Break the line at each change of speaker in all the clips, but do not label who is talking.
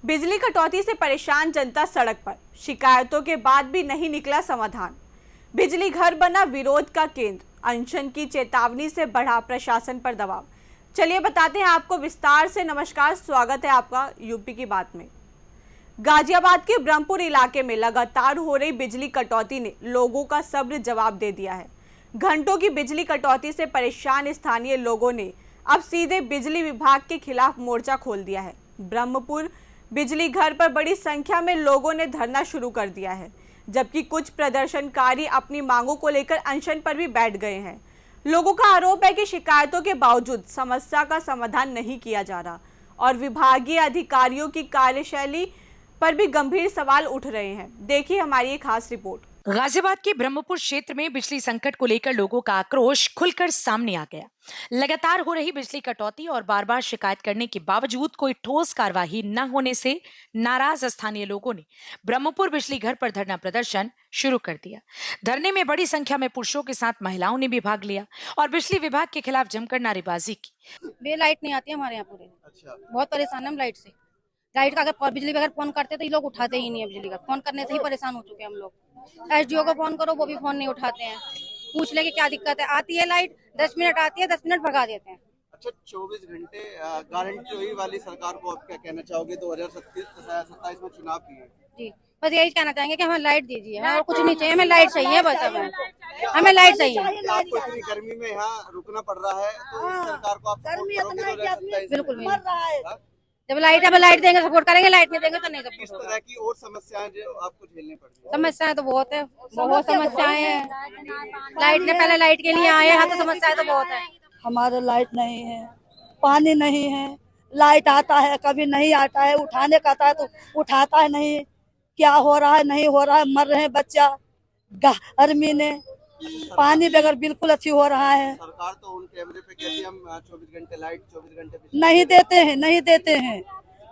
बिजली कटौती से परेशान जनता सड़क पर, शिकायतों के बाद भी नहीं निकला समाधान। बिजली घर बना विरोध का केंद्र, अनशन की चेतावनी से बढ़ा प्रशासन पर दबाव। चलिए बताते हैं आपको विस्तार से। नमस्कार, स्वागत है आपका यूपी की बात में। गाजियाबाद के ब्रह्मपुर इलाके में लगातार हो रही बिजली कटौती ने लोगों का सब्र जवाब दे दिया है। घंटों की बिजली कटौती से परेशान स्थानीय लोगों ने अब सीधे बिजली विभाग के खिलाफ मोर्चा खोल दिया है। ब्रह्मपुर बिजली घर पर बड़ी संख्या में लोगों ने धरना शुरू कर दिया है, जबकि कुछ प्रदर्शनकारी अपनी मांगों को लेकर अनशन पर भी बैठ गए हैं। लोगों का आरोप है कि शिकायतों के बावजूद समस्या का समाधान नहीं किया जा रहा और विभागीय अधिकारियों की कार्यशैली पर भी गंभीर सवाल उठ रहे हैं। देखिए हमारी एक खास रिपोर्ट।
गाजियाबाद के ब्रह्मपुर क्षेत्र में बिजली संकट को लेकर लोगों का आक्रोश खुलकर सामने आ गया। लगातार हो रही बिजली कटौती और बार बार शिकायत करने के बावजूद कोई ठोस कार्रवाई न होने से नाराज स्थानीय लोगों ने ब्रह्मपुर बिजली घर पर धरना प्रदर्शन शुरू कर दिया। धरने में बड़ी संख्या में पुरुषों के साथ महिलाओं ने भी भाग लिया और बिजली विभाग के खिलाफ जमकर नारेबाजी की।
बे लाइट नहीं आती है हमारे यहाँ पूरे। अच्छा। बहुत परेशान हम लाइट से। लाइट का अगर बिजली बगैर फोन करते तो ये लोग उठाते ही नहीं है। बिजली का फोन करने से ही परेशान हो चुके हैं हम लोग। एसडीओ को फोन करो वो भी फोन नहीं उठाते हैं। पूछ ले कि क्या दिक्कत है। आती है लाइट 10 मिनट आती है, 10 मिनट भगा देते हैं।
अच्छा, 24 घंटे गारंटी हुई वाली सरकार को आप क्या कहना चाहोगे? 2027 में चुनाव भी है
जी, बस यही कहना चाहेंगे कि हमें लाइट दीजिए, और कुछ नहीं चाहिए। हमें लाइट चाहिए, बस हमें लाइट चाहिए।
आपको इतनी गर्मी में यहाँ रुकना पड़ रहा है तो इस सरकार को आप
बिल्कुल नहीं। जब लाइट देंगे सपोर्ट करेंगे, लाइट नहीं देंगे तो नहीं सपोर्ट।
किस तरह की और समस्याएं जो आपको झेलनी पड़ रही है?
समस्याएं तो बहुत है, बहुत समस्याएं हैं। लाइट ने पहले लाइट के लिए आए हैं तो समस्याएं तो बहुत है।
हमारे लाइट नहीं है, पानी नहीं है। लाइट आता है कभी नहीं आता है, उठाने का आता है तो उठाता है नहीं। क्या हो रहा है, नहीं हो रहा है, मर रहे हैं बच्चा गर्मी ने। पानी बगैर बिल्कुल अच्छी हो रहा है।
सरकार तो उन कैमरे पे कहती है हम 24 घंटे लाइट, 24 घंटे
नहीं देते हैं, नहीं देते हैं,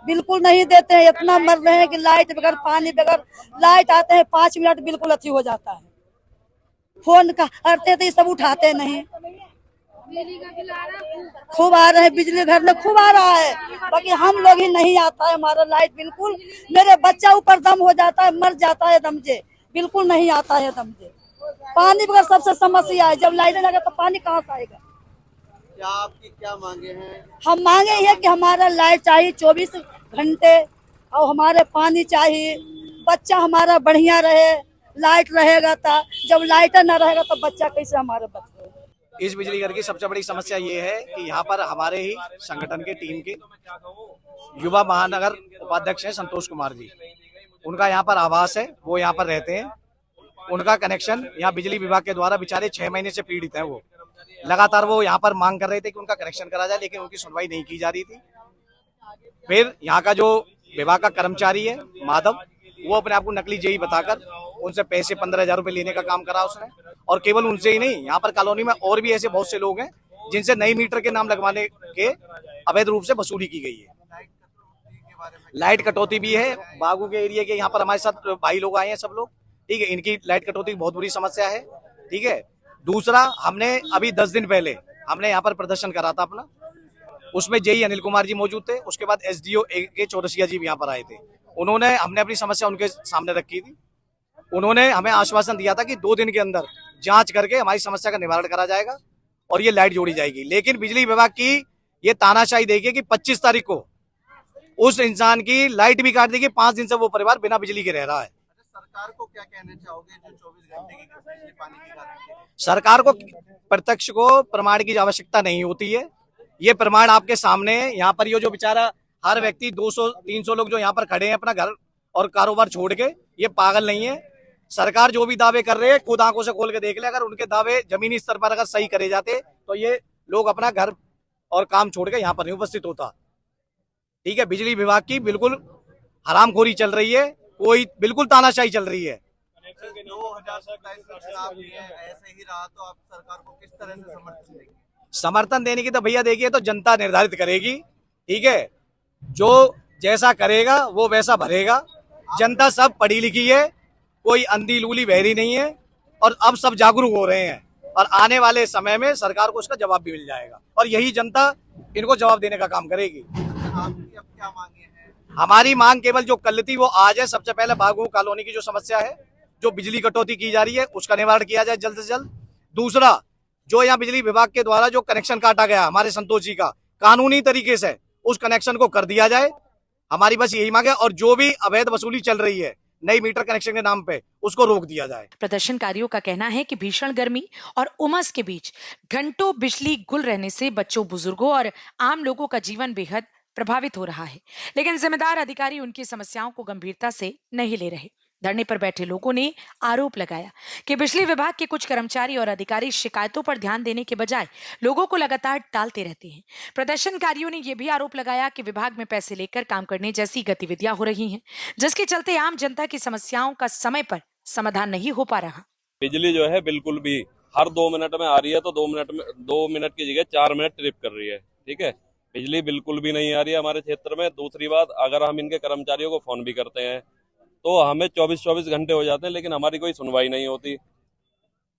बिल्कुल नहीं देते हैं। इतना मर रहे हैं कि लाइट बगैर, पानी बगैर। लाइट आते हैं 5 मिनट बिल्कुल अच्छी हो जाता है। फोन करते तो ये सब उठाते नहीं। खूब आ रहे हैं, बिजली घर में खूब आ रहा है, बाकी हम लोग ही नहीं आता है। हमारा लाइट बिल्कुल, मेरे बच्चा ऊपर दम हो जाता है, मर जाता है दम से। बिल्कुल नहीं आता है दम से। पानी बगैर सबसे समस्या है। जब लाइट लगे तो पानी कहाँ से आएगा?
क्या आपकी क्या मांगे हैं?
हम मांगे ये कि हमारा लाइट चाहिए 24 घंटे और हमारे पानी चाहिए। बच्चा हमारा बढ़िया रहे। लाइट रहेगा तो, जब लाइट न रहेगा तो बच्चा कैसे हमारे बच्चे।
इस बिजली घर की सबसे बड़ी समस्या ये है कि यहाँ पर हमारे ही संगठन के टीम के युवा महानगर उपाध्यक्ष हैं संतोष कुमार जी। उनका यहाँ पर आवास है, वो यहाँ पर रहते हैं। उनका कनेक्शन यहाँ बिजली विभाग के द्वारा बेचारे 6 महीने से पीड़ित हैं। वो लगातार वो यहाँ पर मांग कर रहे थे कि उनका कनेक्शन करा जाए, लेकिन उनकी सुनवाई नहीं की जा रही थी। फिर यहाँ का जो विभाग का कर्मचारी है माधव, वो अपने आप को नकली जेई बताकर उनसे पैसे 15,000 रुपए लेने का काम करा उसने। और केवल उनसे ही नहीं, यहाँ पर कॉलोनी में और भी ऐसे बहुत से लोग हैं जिनसे नई मीटर के नाम लगवाने के अवैध रूप से वसूली की गई है। लाइट कटौती भी है। बागू के एरिया के यहाँ पर हमारे साथ भाई लोग आए हैं, सब लोग, ठीक है। इनकी लाइट कटौती की बहुत बुरी समस्या है, ठीक है। दूसरा, हमने अभी 10 दिन पहले हमने यहाँ पर प्रदर्शन करा था अपना, उसमें जेई अनिल कुमार जी मौजूद थे। उसके बाद एसडीओ के चौरसिया जी भी यहाँ पर आए थे। हमने अपनी समस्या उनके सामने रखी थी। उन्होंने हमें आश्वासन दिया था कि 2 दिन के अंदर जांच करके हमारी समस्या का निवारण करा जाएगा और ये लाइट जोड़ी जाएगी। लेकिन बिजली विभाग की ये तानाशाही देखिए कि 25 तारीख को उस इंसान की लाइट भी काट देगी। 5 दिन से वो परिवार बिना बिजली के रह रहा है।
सरकार को क्या कहना चाहोगे जो 24 घंटे की बिजली पानी की गारंटी?
सरकार को प्रत्यक्ष को प्रमाण की आवश्यकता नहीं होती है। ये प्रमाण आपके सामने है। यहाँ पर ये जो बेचारा हर व्यक्ति 200-300 लोग जो यहाँ पर खड़े हैं अपना घर और कारोबार छोड़ के, ये पागल नहीं है। सरकार जो भी दावे कर रहे हैं खुद आंखों से खोल के देख ले। अगर उनके दावे जमीनी स्तर पर अगर सही करे जाते तो ये लोग अपना घर और काम छोड़ के यहाँ पर नहीं उपस्थित होता, ठीक है। बिजली विभाग की बिल्कुल हरामखोरी चल रही है, कोई बिल्कुल तानाशाही चल रही है।
2027 में चुनाव भी है, ऐसे ही रहा तो आप सरकार को किस तरह से समर्थन देंगे?
समर्थन देने की तो भैया देखिए तो जनता निर्धारित करेगी, ठीक है। जो जैसा करेगा वो वैसा भरेगा। जनता सब पढ़ी लिखी है, कोई अंधी लूली बहरी नहीं है और अब सब जागरूक हो रहे हैं और आने वाले समय में सरकार को उसका जवाब भी मिल जाएगा और यही जनता इनको जवाब देने का काम करेगी।
आपकी अब क्या मांगे हैं?
हमारी मांग केवल जो कल थी वो आज है। सबसे पहले बागू कॉलोनी की जो समस्या है, जो बिजली कटौती की जा रही है, उसका निवारण किया जाए जल्द से जल्द। दूसरा, जो यहाँ बिजली विभाग के द्वारा जो कनेक्शन काटा गया हमारे संतोष जी का, कानूनी तरीके से उस कनेक्शन को कर दिया जाए। हमारी बस यही मांग है। और जो भी अवैध वसूली चल रही है नई मीटर कनेक्शन के नाम पे, उसको रोक दिया जाए।
प्रदर्शनकारियों का कहना है कि भीषण गर्मी और उमस के बीच घंटों बिजली गुल रहने से बच्चों, बुजुर्गों और आम लोगों का जीवन बेहद प्रभावित हो रहा है, लेकिन जिम्मेदार अधिकारी उनकी समस्याओं को गंभीरता से नहीं ले रहे। धरने पर बैठे लोगों ने आरोप लगाया कि बिजली विभाग के कुछ कर्मचारी और अधिकारी शिकायतों पर ध्यान देने के बजाय लोगों को लगातार टालते रहते हैं। प्रदर्शनकारियों ने यह भी आरोप लगाया कि विभाग में पैसे लेकर काम करने जैसी गतिविधियां हो रही हैं, जिसके चलते आम जनता की समस्याओं का समय पर समाधान नहीं हो पा रहा।
बिजली जो है बिल्कुल भी हर 2 मिनट में आ रही है, तो 2 मिनट की जगह 4 मिनट ट्रिप कर रही है। ठीक है, बिजली बिल्कुल भी नहीं आ रही है हमारे क्षेत्र में। दूसरी बात, अगर हम इनके कर्मचारियों को फोन भी करते हैं तो हमें 24 घंटे हो जाते हैं, लेकिन हमारी कोई सुनवाई नहीं होती।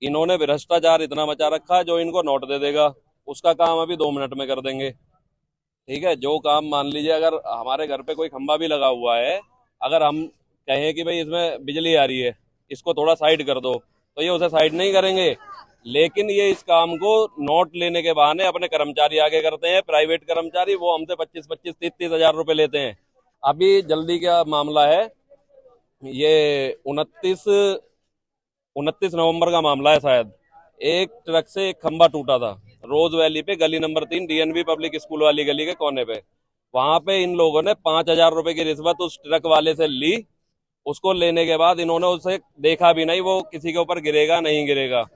इन्होंने भ्रष्टाचार इतना मचा रखा है, जो इनको नोट दे देगा उसका काम अभी 2 मिनट में कर देंगे। ठीक है, जो काम मान लीजिए अगर हमारे घर पे कोई खंभा भी लगा हुआ है, अगर हम कहें कि भाई इसमें बिजली आ रही है, इसको थोड़ा साइड कर दो, तो ये उसे साइड नहीं करेंगे। लेकिन ये इस काम को नोट लेने के बहाने अपने कर्मचारी आगे करते हैं। प्राइवेट कर्मचारी वो हमसे 25-25, 30-30 हजार रुपए लेते हैं। अभी जल्दी क्या मामला है, ये 29 नवंबर का मामला है शायद। एक ट्रक से एक खंभा टूटा था रोज वैली पे, गली नंबर 3 डीएनवी पब्लिक स्कूल वाली गली के कोने पे। वहां पे इन लोगों ने 5,000 रुपए की रिश्वत उस ट्रक वाले से ली। उसको लेने के बाद इन्होंने उसे देखा भी नहीं, वो किसी के ऊपर गिरेगा नहीं गिरेगा।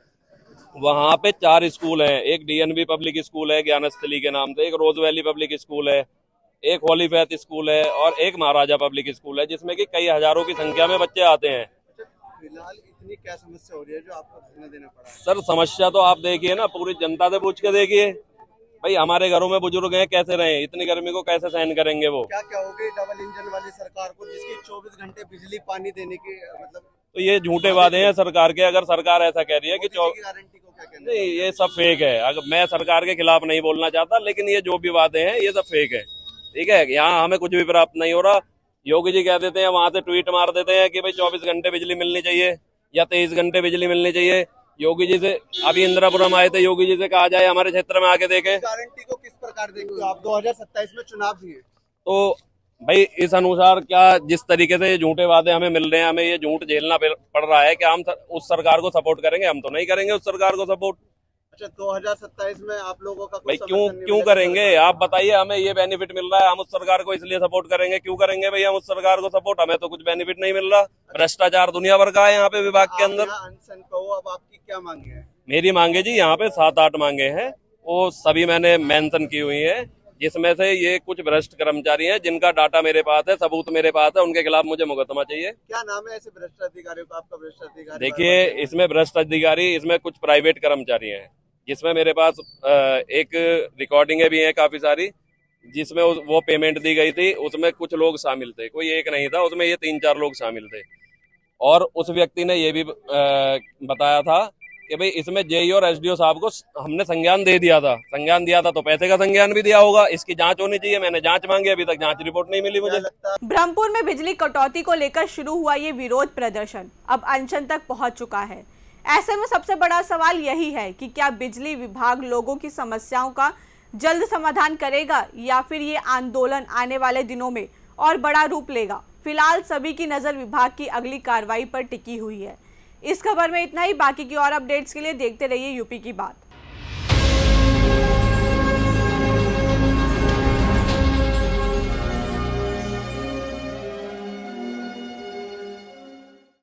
वहां पे 4 स्कूल हैं, एक डीएनवी पब्लिक स्कूल है ज्ञानस्थली के नाम से, एक रोज वैली पब्लिक स्कूल है, एक होली फैथ स्कूल है और एक महाराजा पब्लिक स्कूल है, जिसमें कि कई हजारों की संख्या में बच्चे आते हैं।
फिलहाल इतनी क्या समस्या हो रही है जो आपको धरना देना पड़ा?
सर समस्या तो आप देखिए ना, पूरी जनता से पूछ के देखिए। भाई हमारे घरों में बुजुर्ग हैं, कैसे रहे, इतनी गर्मी को कैसे सहन करेंगे वो?
क्या कहोगे डबल इंजन वाली सरकार को, जिसकी 24 घंटे बिजली पानी देने की मतलब?
तो ये झूठे वादे हैं सरकार के। अगर सरकार ऐसा कह रही है कि
गारंटी को क्या कहना?
नहीं, ये सब फेक है। अगर मैं सरकार के खिलाफ नहीं बोलना चाहता, लेकिन ये जो भी वादे हैं ये सब फेक है। ठीक है, यहाँ हमें कुछ भी प्राप्त नहीं हो रहा। योगी जी कह देते हैं, वहां से ट्वीट मार देते हैं कि भाई 24 घंटे बिजली मिलनी चाहिए या 23 घंटे बिजली मिलनी चाहिए। योगी जी से अभी इंदिरापुरम आए थे, योगी जी से कहा जाए हमारे क्षेत्र में आके देखें।
गारंटी को किस प्रकार देखते हो आप? 2027 में चुनाव भी है,
तो भाई इस अनुसार क्या, जिस तरीके से ये झूठे वादे हमें मिल रहे हैं, हमें ये झूठ झेलना पड़ रहा है। क्या हम उस सरकार को सपोर्ट करेंगे? हम तो नहीं करेंगे उस सरकार को सपोर्ट।
अच्छा, 2027 में आप लोगों का
भाई क्यों करेंगे? आप बताइए, हमें ये बेनिफिट मिल रहा है, हम उस सरकार को इसलिए सपोर्ट करेंगे। क्यों करेंगे भाई हम उस सरकार को सपोर्ट? हमें तो कुछ बेनिफिट नहीं मिल रहा। भ्रष्टाचार दुनिया भर का है यहाँ पे विभाग के अंदर।
अनशन को अब आपकी क्या मांगे है?
मेरी मांगे जी यहाँ पे 7-8 मांगे हैं, वो सभी मैंने मेंशन की हुई है, जिसमें से ये कुछ भ्रष्ट कर्मचारी हैं जिनका डाटा मेरे पास है, सबूत मेरे पास है, उनके खिलाफ मुझे मुकदमा चाहिए।
क्या नाम है ऐसे भ्रष्ट अधिकारियों का? आपका भ्रष्ट अधिकारी?
देखिए, इसमें भ्रष्ट अधिकारी, इसमें कुछ प्राइवेट कर्मचारी हैं, जिसमें मेरे पास एक रिकॉर्डिंगें भी हैं काफी सारी, जिसमें वो पेमेंट दी गई थी। उसमें कुछ लोग शामिल थे, कोई एक नहीं था, उसमें ये 3-4 लोग शामिल थे। और उस व्यक्ति ने ये भी बताया था कि भाई इसमें जेई और एसडीओ साहब को हमने संज्ञान दे दिया था। संज्ञान दिया था तो पैसे का संज्ञान भी दिया होगा, इसकी जांच होनी चाहिए। मैंने जांच मांगी, अभी तक जांच रिपोर्ट नहीं मिली मुझे।
ब्रह्मपुर में बिजली कटौती को लेकर शुरू हुआ ये विरोध प्रदर्शन अब अनशन तक पहुंच चुका है। ऐसे में सबसे बड़ा सवाल यही है कि क्या बिजली विभाग लोगों की समस्याओं का जल्द समाधान करेगा या फिर ये आंदोलन आने वाले दिनों में और बड़ा रूप लेगा। फिलहाल सभी की नजर विभाग की अगली कार्रवाई पर टिकी हुई है। इस खबर में इतना ही। बाकी की और अपडेट्स के लिए देखते रहिए यूपी की बात।